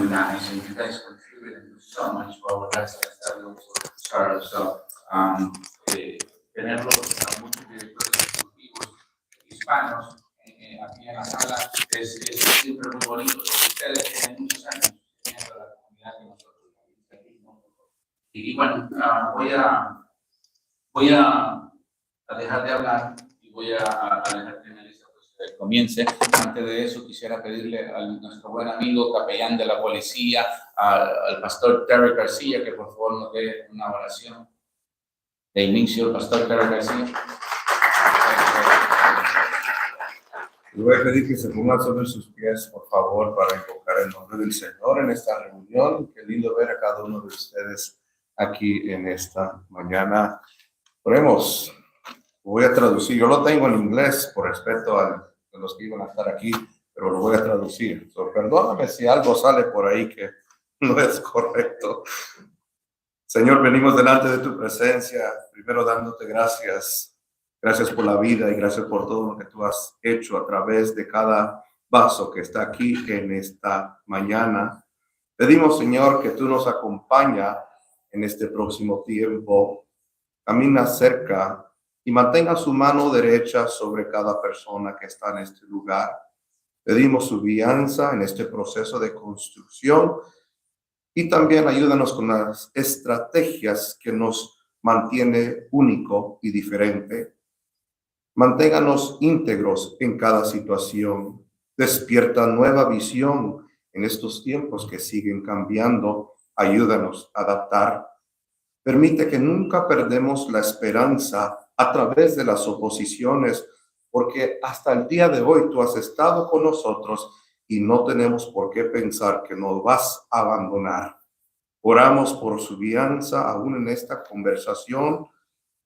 nice, and you guys contributed so much for our lessons that we also started. So, tenerlos a muchos directores ejecutivos hispanos aquí en la sala es siempre muy bonito. Ustedes tienen muchos años teniendo la comunidad que nosotros. Y bueno, voy a dejar de hablar y voy a dejar que Melissa comience. Antes de eso, quisiera pedirle a nuestro buen amigo capellán de la policía, al pastor Terry García, que por favor nos dé una oración de inicio. Pastor Terry García. Le voy a pedir que se pongan sobre sus pies, por favor, para invocar el nombre del Señor en esta reunión. Qué lindo ver a cada uno de ustedes aquí en esta mañana. Oremos. Voy a traducir. Yo lo tengo en inglés por respeto a los que iban a estar aquí, pero lo voy a traducir. Perdóname si algo sale por ahí que no es correcto. Señor, venimos delante de tu presencia, primero dándote gracias. Gracias por la vida y gracias por todo lo que tú has hecho a través de cada vaso que está aquí en esta mañana. Pedimos, Señor, que tú nos acompañes en este próximo tiempo. Camina cerca y mantenga su mano derecha sobre cada persona que está en este lugar. Pedimos su guianza en este proceso de construcción y también ayúdanos con las estrategias que nos mantiene único y diferente. Manténganos íntegros en cada situación. Despierta nueva visión en estos tiempos que siguen cambiando. Ayúdanos a adaptar. Permite que nunca perdemos la esperanza a través de las oposiciones, porque hasta el día de hoy tú has estado con nosotros y no tenemos por qué pensar que nos vas a abandonar. Oramos por su guianza aún en esta conversación.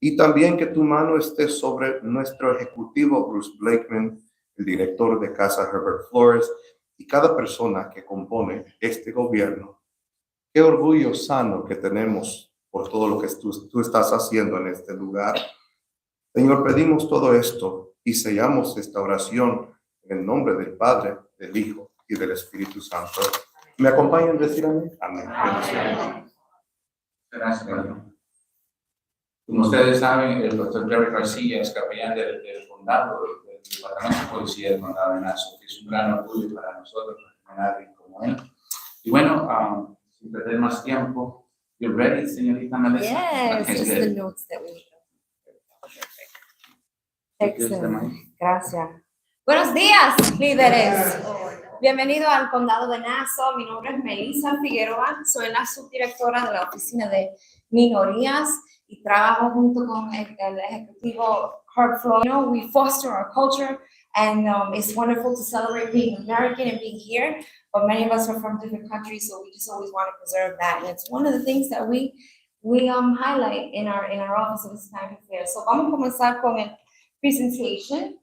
Y también que tu mano esté sobre nuestro ejecutivo Bruce Blakeman, el director de Casa Herbert Flores y cada persona que compone este gobierno. Qué orgullo sano que tenemos por todo lo que tú estás haciendo en este lugar. Señor, pedimos todo esto y sellamos esta oración en el nombre del Padre, del Hijo y del Espíritu Santo. ¿Me acompañan a decir amén? Amén. Gracias, Padre. Como ustedes saben, el doctor Terry García es capellán del Condado, del Departamento de Policía del Condado de Nassau, que es un gran orgullo para nosotros tener a alguien como él. Y bueno, sin perder más tiempo, you ready, señorita Melissa? Yes, Okay, just the notes that we Excellent. Gracias. Buenos días, líderes. Bienvenido al Condado de Nassau. Mi nombre es Melissa Figueroa. Soy la subdirectora de la Oficina de Minorías y trabajo junto con el ejecutivo Herb Flores. You know, we foster our culture, and it's wonderful to celebrate being American and being here. But many of us are from different countries, so we just always want to preserve that. And it's one of the things that we highlight in our Office of Hispanic Affairs. So vamos a comenzar con el presentation.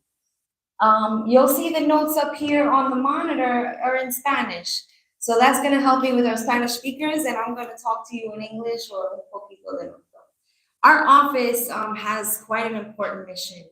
You'll see the notes up here on the monitor are in Spanish. So that's going to help me with our Spanish speakers, and I'm going to talk to you in English or un poquito de nuevo. Our office has quite an important mission,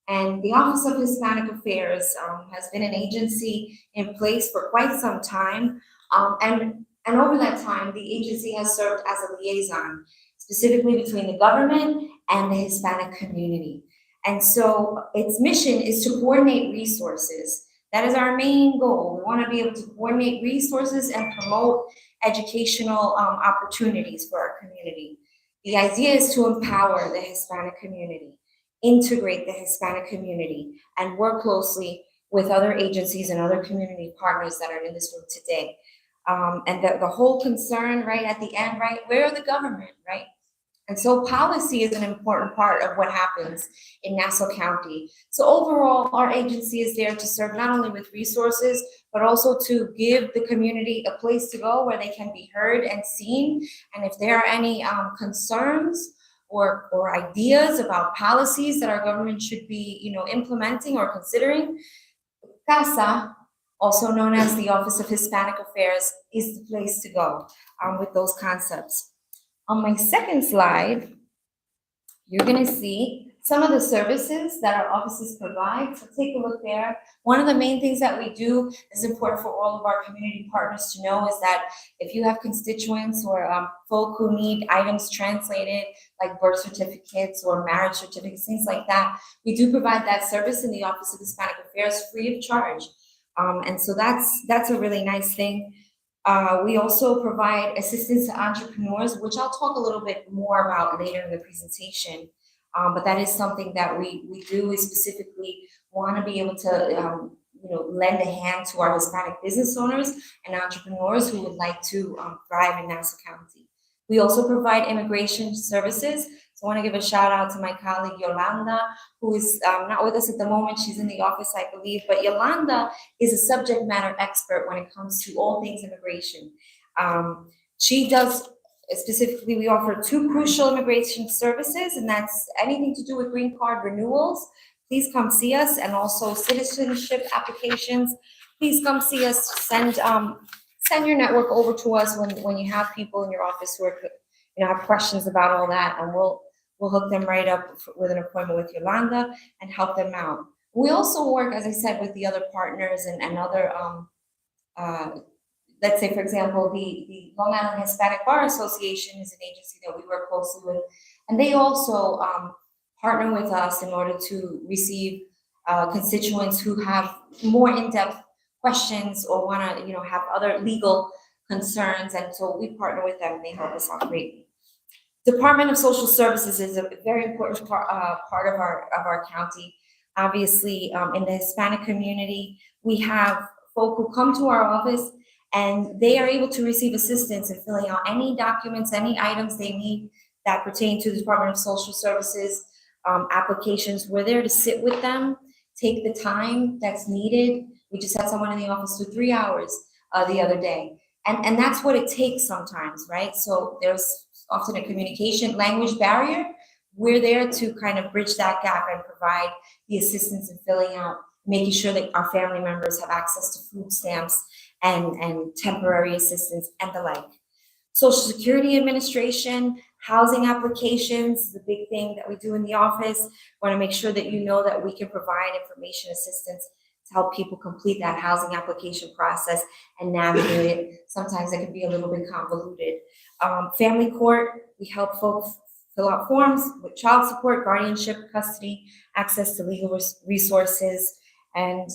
and the Office of Hispanic Affairs has been an agency in place for quite some time, and over that time, the agency has served as a liaison, specifically between the government and the Hispanic community. And so its mission is to coordinate resources. That is our main goal. We want to be able to coordinate resources and promote educational opportunities for our community. The idea is to empower the Hispanic community, integrate the Hispanic community, and work closely with other agencies and other community partners that are in this room today. And the whole concern, right, at the end, right, where are the government, right? And so policy is an important part of what happens in Nassau County. So overall, our agency is there to serve not only with resources, but also to give the community a place to go where they can be heard and seen. And if there are any concerns or ideas about policies that our government should be, implementing or considering, CASA, also known as the Office of Hispanic Affairs, is the place to go with those concepts. On my second slide, you're going to see some of the services that our offices provide. So take a look there. One of the main things that we do is important for all of our community partners to know is that if you have constituents or folk who need items translated, like birth certificates or marriage certificates, things like that, we do provide that service in the Office of Hispanic Affairs free of charge. And so that's a really nice thing. We also provide assistance to entrepreneurs, which I'll talk a little bit more about later in the presentation. But that is something that we do. We specifically want to be able to, lend a hand to our Hispanic business owners and entrepreneurs who would like to thrive in Nassau County. We also provide immigration services. So I want to give a shout out to my colleague Yolanda, who is not with us at the moment. She's in the office, I believe. But Yolanda is a subject matter expert when it comes to all things immigration. She does. Specifically, we offer 2 crucial immigration services, and that's anything to do with green card renewals. Please come see us, and also citizenship applications. Please come see us. Send your network over to us when you have people in your office who are, have questions about all that, and we'll hook them right up with an appointment with Yolanda and help them out. We also work, as I said, with the other partners and other. Let's say, for example, the Long Island Hispanic Bar Association is an agency that we work closely with, and they also partner with us in order to receive constituents who have more in-depth questions or want to, have other legal concerns, and so we partner with them. And they help us out greatly. Department of Social Services is a very important part of our county. Obviously, in the Hispanic community, we have folk who come to our office, and they are able to receive assistance in filling out any documents, any items they need that pertain to the Department of Social Services applications. We're there to sit with them, take the time that's needed. We just had someone in the office for 3 hours the other day. And that's what it takes sometimes, right? So there's often a communication language barrier. We're there to kind of bridge that gap and provide the assistance in filling out, making sure that our family members have access to food stamps and temporary assistance and the like. Social Security Administration, housing applications, the big thing that we do in the office. We want to make sure that you know that we can provide information assistance to help people complete that housing application process and navigate it. Sometimes it can be a little bit convoluted. Family court, we help folks fill out forms with child support, guardianship, custody, access to legal resources. And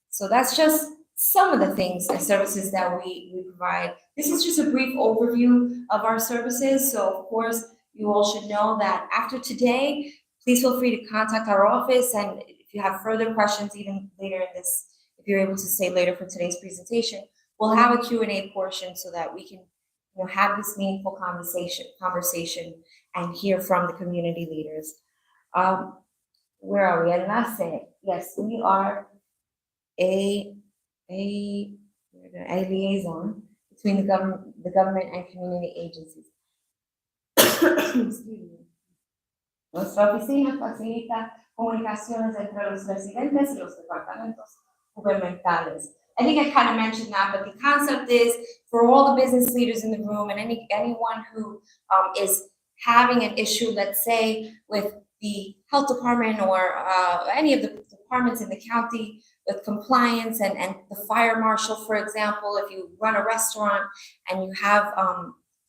so that's just some of the things and services that we provide. This is just a brief overview of our services. So of course, you all should know that after today, please feel free to contact our office. And if you have further questions, even later in this, if you're able to stay later for today's presentation, we'll have a Q&A portion so that we can have this meaningful conversation and hear from the community leaders. Where are we? Enlace. Yes, we are a liaison between the government and community agencies. Excuse me. Nuestra oficina facilita comunicaciones entre los residentes y los departamentos gubernamentales. I think I kind of mentioned that, but the concept is for all the business leaders in the room and anyone who is having an issue, let's say, with the health department or any of the departments in the county with compliance and the fire marshal, for example, if you run a restaurant and you have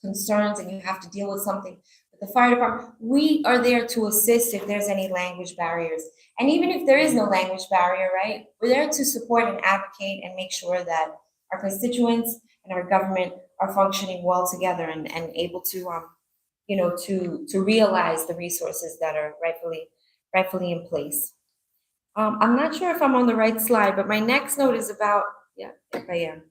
concerns and you have to deal with something with the fire department, we are there to assist if there's any language barriers. And even if there is no language barrier, right, we're there to support and advocate and make sure that our constituents and our government are functioning well together and able to, to realize the resources that are rightfully in place. I'm not sure if I'm on the right slide, but my next note is about, if I am.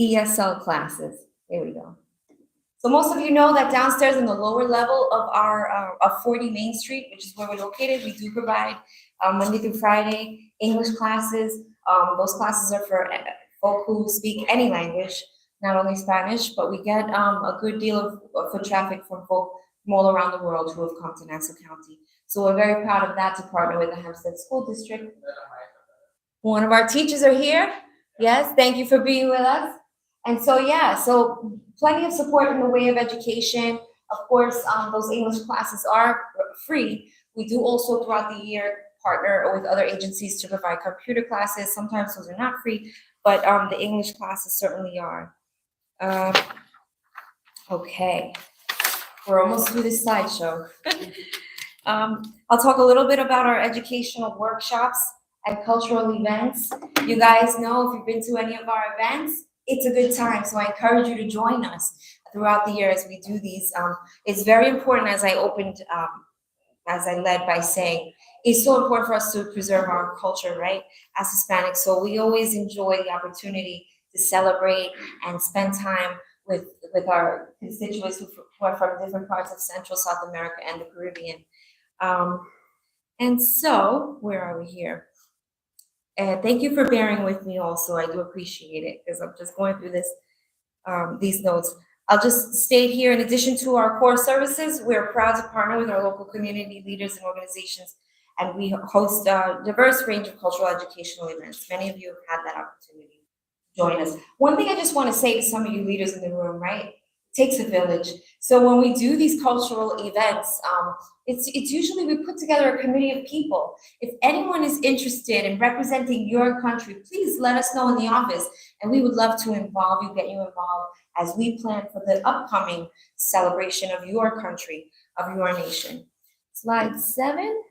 ESL classes. There we go. So most of you know that downstairs in the lower level of our of 40 Main Street, which is where we're located, we do provide Monday through Friday English classes. Those classes are for folk who speak any language, not only Spanish, but we get a good deal of foot traffic from folk from all around the world who have come to Nassau County. So we're very proud of that to partner with the Hempstead School District. One of our teachers are here. Yes, thank you for being with us. And so, so plenty of support in the way of education. Of course, those English classes are free. We do also throughout the year partner with other agencies to provide computer classes. Sometimes those are not free, but the English classes certainly are. Okay, we're almost through this slideshow. I'll talk a little bit about our educational workshops and cultural events. You guys know, if you've been to any of our events, it's a good time. So I encourage you to join us throughout the year as we do these. It's very important, as I led by saying, it's so important for us to preserve our culture, right, as Hispanics. So we always enjoy the opportunity to celebrate and spend time with our constituents who are from different parts of Central, South America, and the Caribbean. And so, where are we here? Thank you for bearing with me also. I do appreciate it, because I'm just going through this, these notes. I'll just state here, in addition to our core services, we're proud to partner with our local community leaders and organizations, and we host a diverse range of cultural educational events. Many of you have had that opportunity to join us. One thing I just want to say to some of you leaders in the room, right? It takes a village. So when we do these cultural events, it's usually we put together a committee of people. If anyone is interested in representing your country, please let us know in the office, and we would love to involve you, get you involved as we plan for the upcoming celebration of your country, of your nation. Slide 7.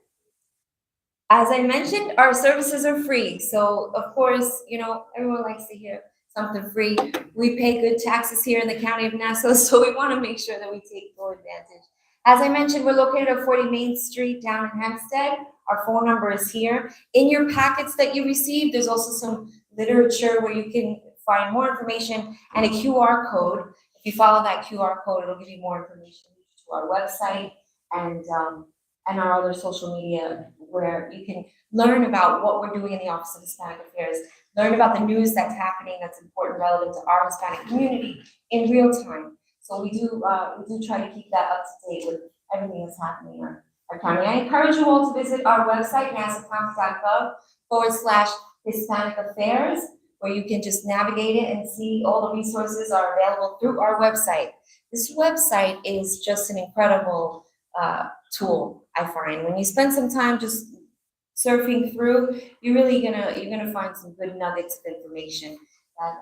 As I mentioned, our services are free. So of course, you know, everyone likes to hear something free. We pay good taxes here in the county of Nassau, so we want to make sure that we take full advantage. As I mentioned, we're located at 40 Main Street down in Hempstead. Our phone number is here. In your packets that you received, there's also some literature where you can find more information and a QR code. If you follow that QR code, it'll give you more information to our website and our other social media, where you can learn about what we're doing in the Office of Hispanic Affairs, learn about the news that's happening that's important, relevant to our Hispanic community in real time. So we do try to keep that up to date with everything that's happening in our county. I encourage you all to visit our website, nassaucounty.gov/Hispanic Affairs, where you can just navigate it and see all the resources are available through our website. This website is just an incredible tool, I find. When you spend some time just surfing through, you're gonna find some good nuggets of information that,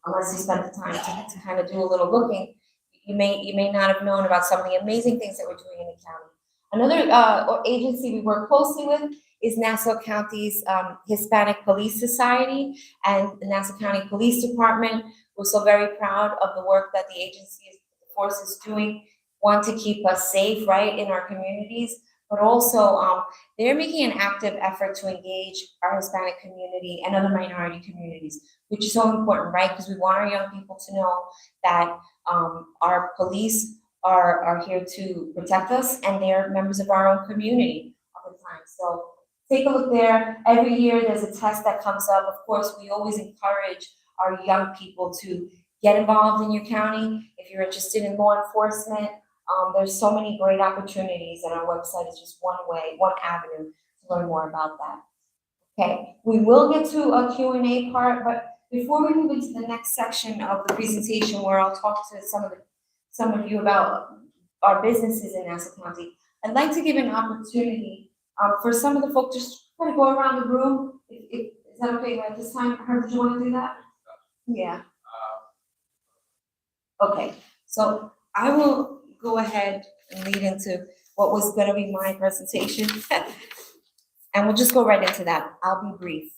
unless you spend the time to kind of do a little looking, you may not have known about some of the amazing things that we're doing in the county. Another agency we work closely with is Nassau County's Hispanic Police Society and the Nassau County Police Department. We're so very proud of the work that the agency, the force is doing. Want to keep us safe, right, in our communities, but also they're making an active effort to engage our Hispanic community and other minority communities, which is so important, right? Because we want our young people to know that our police are here to protect us, and they're members of our own community all the time. So take a look there. Every year there's a test that comes up. Of course, we always encourage our young people to get involved in your county. If you're interested in law enforcement, there's so many great opportunities, and our website is just one avenue to learn more about that. Okay, we will get to a Q&A part, but before we move into the next section of the presentation, where I'll talk to some of you about our businesses in Nassau County, I'd like to give an opportunity for some of the folks just kind of go around the room. Is that okay at this time? Herb, do you want to do that? Yeah. Okay, so I will go ahead and lead into what was going to be my presentation. And we'll just go right into that. I'll be brief.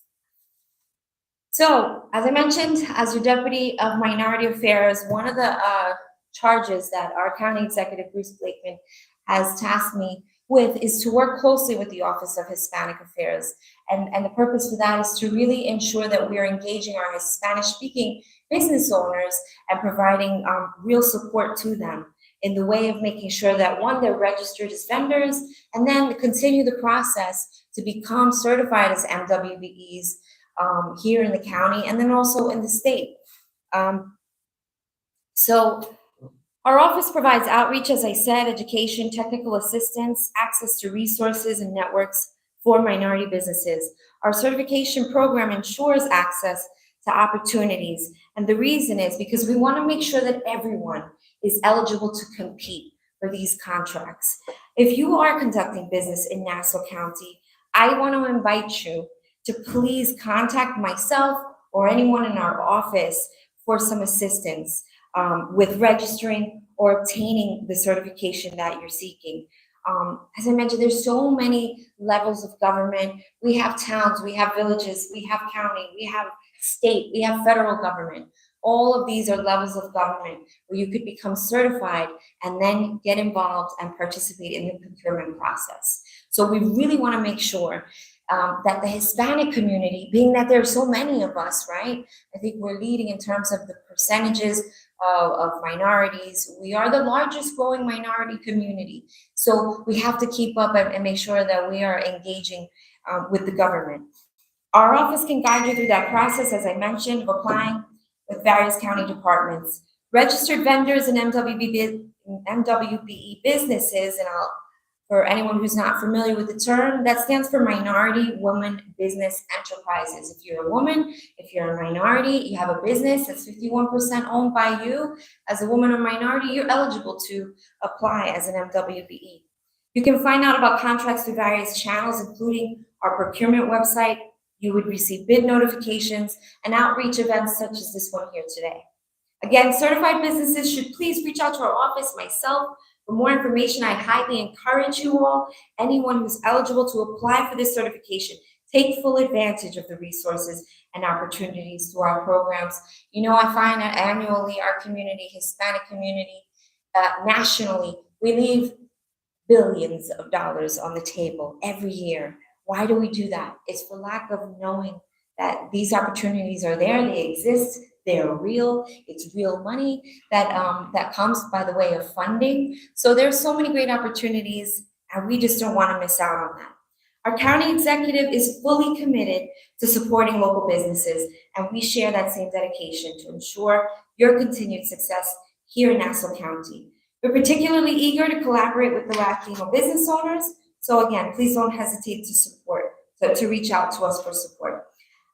So, as I mentioned, as your Deputy of Minority Affairs, one of the charges that our County Executive, Bruce Blakeman, has tasked me with is to work closely with the Office of Hispanic Affairs. And the purpose for that is to really ensure that we are engaging our Spanish-speaking business owners and providing real support to them in the way of making sure that, one, they're registered as vendors, and then continue the process to become certified as MWBEs here in the county and then also in the state. So our office provides outreach, as I said, education, technical assistance, access to resources and networks for minority businesses. Our certification program ensures access to opportunities. And the reason is because we want to make sure that everyone is eligible to compete for these contracts. If you are conducting business in Nassau County, I want to invite you to please contact myself or anyone in our office for some assistance with registering or obtaining the certification that you're seeking. As I mentioned, there's so many levels of government. We have towns, we have villages, we have county, we have state, we have federal government. All of these are levels of government where you could become certified and then get involved and participate in the procurement process. So we really want to make sure that the Hispanic community, being that there are so many of us, right? I think we're leading in terms of the percentages of minorities. We are the largest growing minority community. So we have to keep up and make sure that we are engaging with the government. Our office can guide you through that process, as I mentioned, of applying with various county departments. Registered vendors and MWBE businesses, and for anyone who's not familiar with the term, that stands for Minority Woman Business Enterprises. If you're a woman, if you're a minority, you have a business that's 51% owned by you, as a woman or minority, you're eligible to apply as an MWBE. You can find out about contracts through various channels, including our procurement website. You would receive bid notifications and outreach events such as this one here today. Again, certified businesses should please reach out to our office, myself. For more information, I highly encourage you all, anyone who's eligible, to apply for this certification. Take full advantage of the resources and opportunities through our programs. You know, I find that annually our community, Hispanic community, nationally, we leave billions of dollars on the table every year. Why do we do that? It's for lack of knowing that these opportunities are there, they exist, they're real, it's real money that comes by the way of funding. So there's so many great opportunities, and we just don't want to miss out on that. Our county executive is fully committed to supporting local businesses, and we share that same dedication to ensure your continued success here in Nassau County. We're particularly eager to collaborate with the Latino business owners. So again, please don't hesitate to reach out to us for support.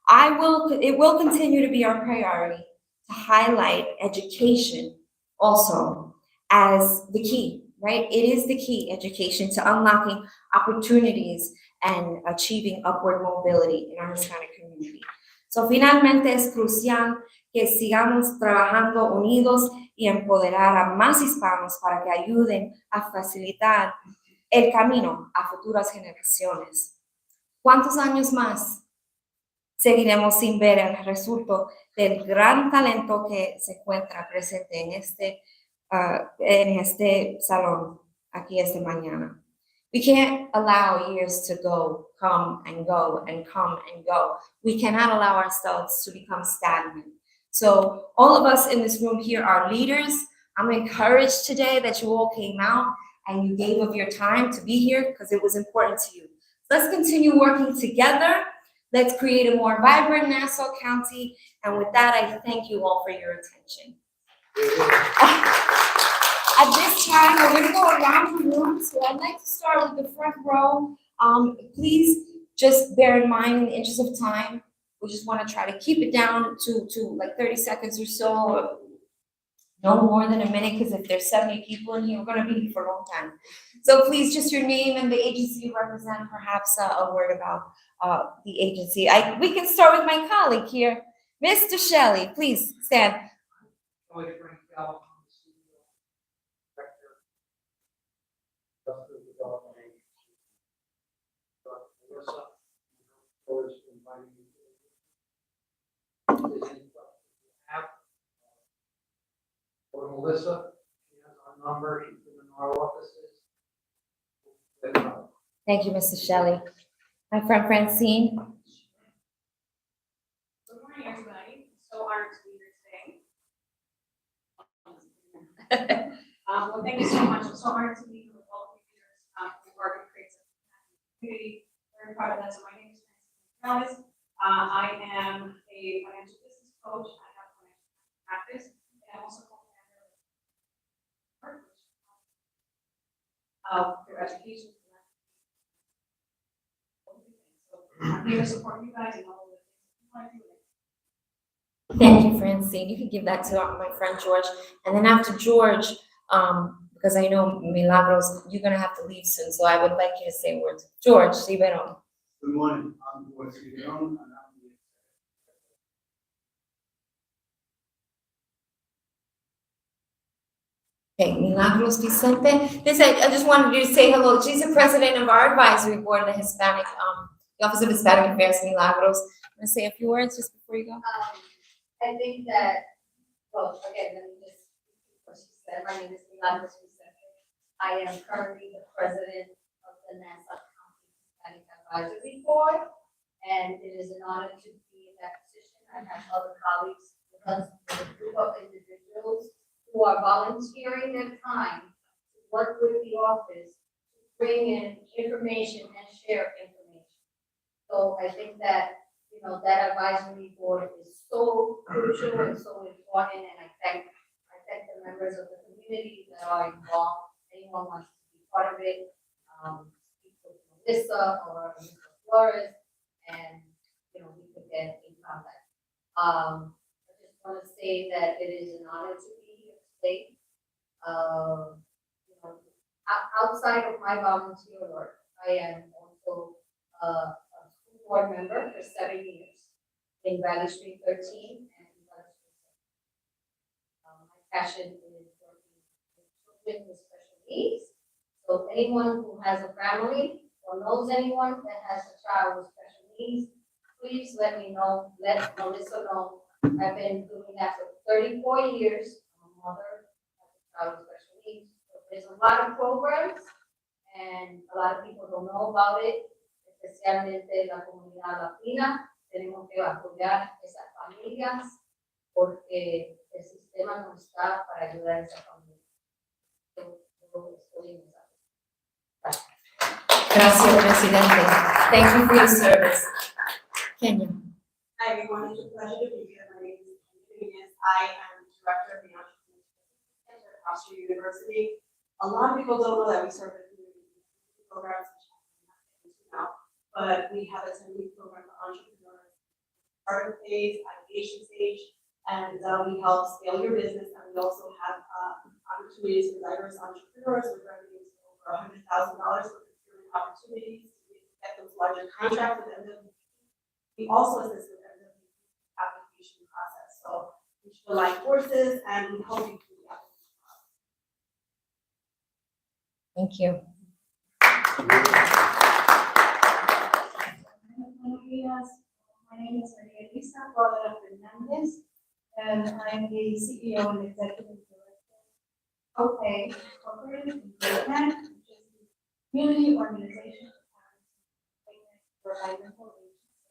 It will continue to be our priority to highlight education also as the key, right? It is the key, education, to unlocking opportunities and achieving upward mobility in our Hispanic community. So finalmente es crucial que sigamos trabajando unidos y empoderar a más hispanos para que ayuden a facilitar el camino a futuras generaciones. ¿Cuántos años más seguiremos sin ver el resultado del gran talento que se encuentra presente en este salón aquí esta mañana? We can't allow years to come and go and come and go. We cannot allow ourselves to become stagnant. So all of us in this room here are leaders. I'm encouraged today that you all came out and you gave of your time to be here because it was important to you. Let's continue working together. Let's create a more vibrant Nassau County. And with that, I thank you all for your attention. At this time, we're going to go around the room. So I'd like to start with the front row. Please just bear in mind, in the interest of time, we just want to try to keep it down to like 30 seconds or so. No more than a minute, because if there's 70 people in here, we're going to be here for a long time. So please, just your name and the agency you represent, perhaps a word about the agency. We can start with my colleague here, Mr. Shelley. Please stand. For Melissa, she has our number, she's been in our offices. Thank you, Mr. Shelley. My friend Francine. Good morning, everybody. So honored to be here today. Well, thank you so much. I'm so honored to be here with all of you leaders who work and create a community. Very proud of that. So my name is Francine. I am a financial business coach. I have financial practice, and I'm also their education. So I'm here to support you guys and all of the things you want to Thank you, Francine. You can give that to my friend George. And then after George, because because I know Milagros, you're gonna have to leave soon, so I would like you to say words. George Rivero. Good morning, I'm George Reunión, and I'm the Okay, Milagros Vicente. I just wanted you to say hello. She's the president of our advisory board, the Hispanic, the Office of Hispanic Affairs, Milagros. Want to say a few words just before you go? I think that, well, again, let me just, what she said, my name is Milagros Vicente. I am currently the president of the Nassau County Hispanic Advisory Board, and it is an honor to be in that position. I have other colleagues with us, a group of individuals who are volunteering their time to work with the office, to bring in information and share information. So I think that, you know, that advisory board is so crucial and so important, and I thank the members of the community that are involved. Anyone wants to be part of it, speak with Melissa or Mr. Flores, and, you know, we could get in contact. I just want to say that it is an honor to be here today. You know, outside of my volunteer work, I am also a school board member for 7 years in Valley Street 13 and Valley Street 7. My passion is working with children with special needs. So anyone who has a family or knows anyone that has a child with special needs, please let me know, let Melissa know. I've been doing that for 34 years. I'm a mother of a child with special needs. So there's a lot of programs and a lot of people don't know about it, especialmente la comunidad latina. Tenemos que apoyar esas familias porque el sistema no está para ayudar a esas familias. Yo estoy en esa. Gracias, Presidente. Thank you for your service. Kenya. Hi everyone, it's a pleasure to be here. My name is Kenya. I am director of the Entrepreneurship Center at Foster University. A lot of people don't know that we serve the community programs, but we have a 10-week program for entrepreneurs, startup phase, ideation stage, and we help scale your business. And we also have opportunities for diverse entrepreneurs with revenues of over $100,000 for procurement opportunities to get those larger contracts with them. We also assist with the application process. So we show live courses and we help you through the application process. Thank you. Buenos días. My name is Maria Elisa Guadalajara Fernandez, and I'm the CEO and Executive Director of a corporate development, which is the community organization for environmental agency.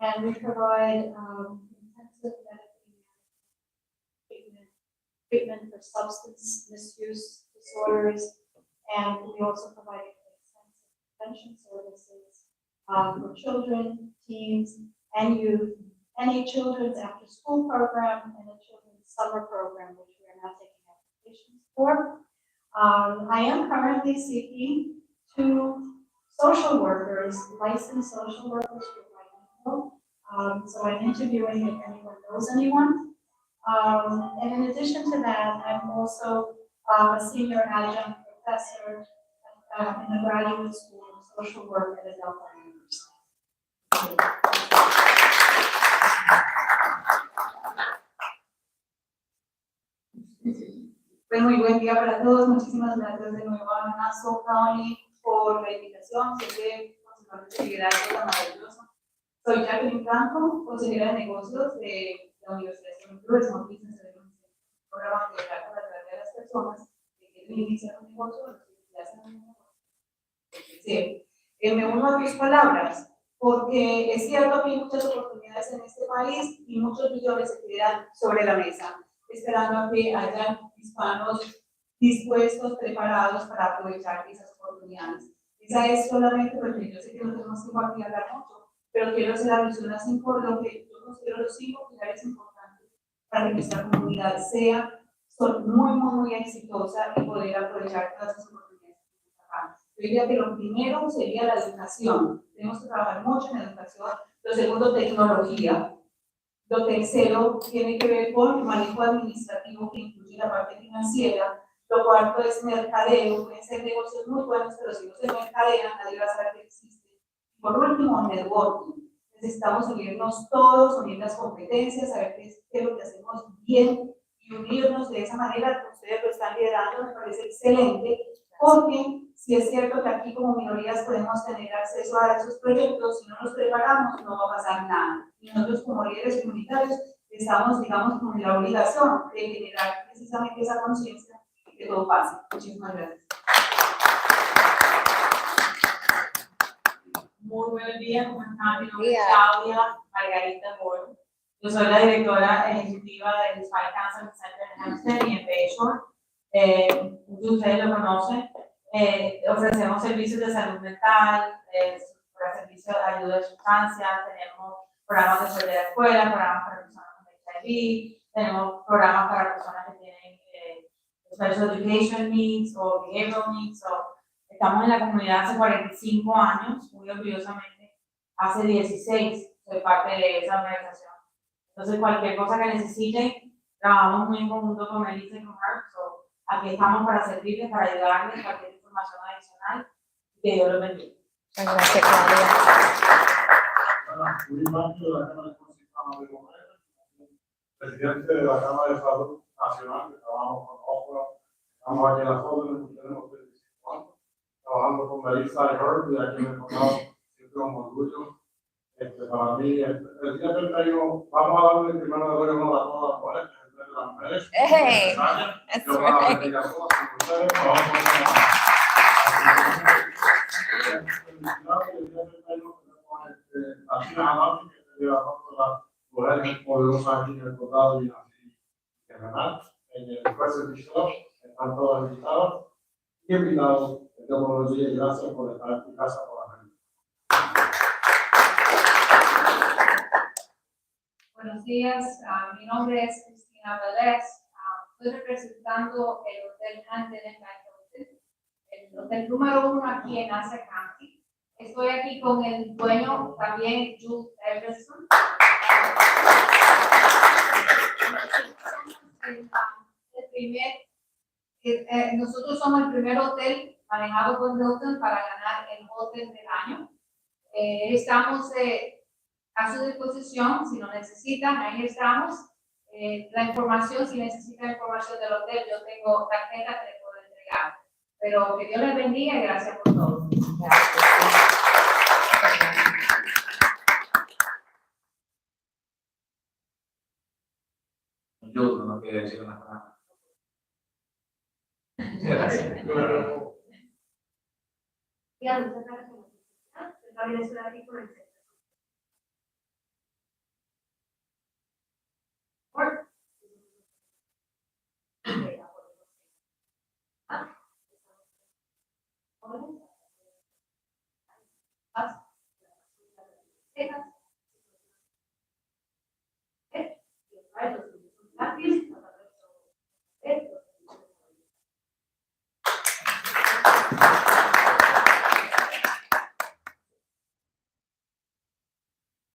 And we provide intensive medical treatment for substance misuse disorders, and we also provide extensive prevention services for children, teens, and youth, and a children's after-school program and a children's summer program, which we are now taking applications for. I am currently seeking 2 social workers, licensed social workers for my people. So I'm interviewing if anyone knows anyone. And in addition to that, I'm also a senior adjunct professor in the graduate school of social work at Delta University. Pues muy buen día para todos. Muchísimas gracias de nuevo a Nassau County por la invitación. Sé que consejeros de liderazgo tan maravilloso. Soy Jacqueline Franco, consejera de negocios de la Universidad de Small Business Development, un programa que da para atraer a las personas que quieren iniciar un negocio o que ya hacen un negocio. Sí. Me uno a tus palabras, porque es cierto que hay muchas oportunidades en este país y muchos millones se quedan sobre la mesa, esperando a que hayan hispanos dispuestos, preparados para aprovechar esas oportunidades. Esa es solamente porque yo sé que no tenemos tiempo aquí a hablar mucho, pero quiero hacer alusión a lo que yo considero los 5 pilares importantes para que nuestra comunidad sea muy exitosa y poder aprovechar todas esas oportunidades que nos acá. Yo diría que lo primero sería la educación. Tenemos que trabajar mucho en educación. Lo segundo, tecnología. Lo tercero tiene que ver con el manejo administrativo que incluye la parte financiera. Lo cuarto es mercadeo, pueden ser negocios muy buenos, pero si no se mercadean, nadie va a saber que existen. Por último, networking. Necesitamos unirnos todos, unir las competencias, saber qué es lo que hacemos bien y unirnos de esa manera. Ustedes lo están liderando, me parece excelente, porque si es cierto que aquí como minorías podemos tener acceso a esos proyectos, si no nos preparamos no va a pasar nada. Y nosotros como líderes comunitarios estamos, digamos, con la obligación de generar precisamente esa conciencia de que todo pase. Muchísimas gracias. Muy buenos días, ¿cómo están? Mi nombre es Claudia Margarita Bol. Yo soy la directora ejecutiva del Hispanic Counseling Center en Hampstead y en Bayshore. Muchos de ustedes lo conocen. Ofrecemos servicios de salud mental, servicios de ayuda de sustancias, tenemos programas de salud de la escuela, programas para personas con HIV, tenemos programas para personas que tienen special education needs o behavioral needs. Estamos en la comunidad hace 45 años, muy orgullosamente. Hace 16 soy parte de esa organización. Entonces, cualquier cosa que necesiten, trabajamos muy en conjunto con Melissa y con Mark. Aquí estamos para servirles, para ayudarles, cualquier información adicional. Que Dios los bendiga. Gracias, Claudia. Presidente de la Cámara de Salud Nacional, que trabajamos con OPRA. Estamos aquí en las órdenes, tenemos 25 años. Trabajando con Melissa y Herb, y aquí en el condado, siempre un orgullo. Para mí, el día 31, vamos a darle primero de hoy honor a todas las mujeres, entre las mujeres. Hey, That's right. Por los años en el condado y en general, en el President Show, están todos invitados y invitados. Buenos días y gracias por estar en tu casa por la gente. Buenos días, mi nombre es Cristina Vélez. Estoy representando el Hotel Hampton en Vancouver, el hotel número 1 aquí en Nassau County. Estoy aquí con el dueño también, Jules Everson. Nosotros somos el primer hotel manejado por Hilton para ganar el hotel del año. Estamos a su disposición si lo necesitan, ahí estamos. La información, si necesitan información del hotel, yo tengo tarjeta que les puedo entregar. Pero que Dios les bendiga y gracias por todo. Yo no quiero decir una palabra. Gracias.